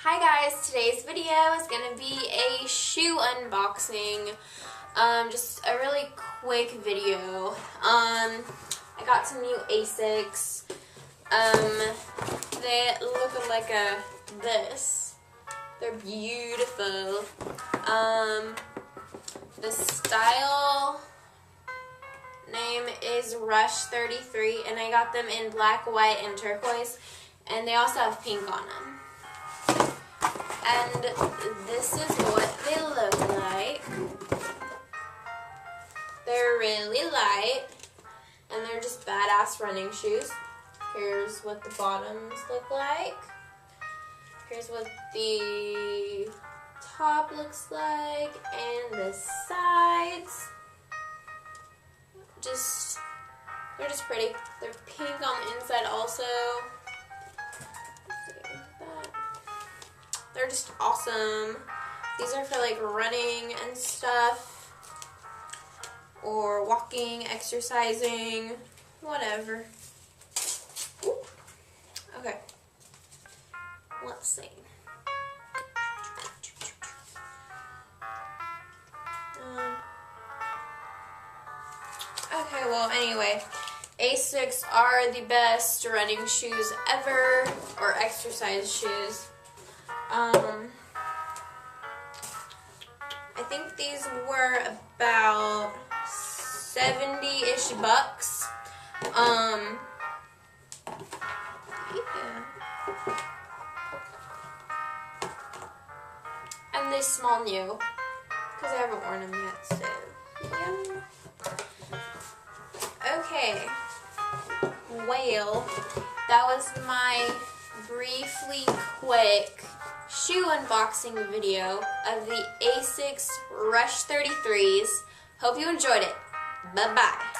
Hi guys, today's video is going to be a shoe unboxing, just a really quick video. I got some new Asics. They look like this. They're beautiful. The style name is RUSH33, and I got them in black, white, and turquoise, and they also have pink on them. And this is what they look like. They're really light, and they're just badass running shoes. Here's what the bottoms look like. Here's what the top looks like, and the sides. They're just pretty. They're pink on the inside also. They're just awesome. These are for like running and stuff, or walking, exercising, whatever. Ooh. Okay, let's see. Okay, well, anyway, Asics are the best running shoes ever, or exercise shoes. I think these were about 70-ish bucks. Yeah. And they smell new, because I haven't worn them yet, so yeah. Okay, well, that was my briefly quick shoe unboxing video of the Asics RUSH33s. Hope you enjoyed it. Bye-bye.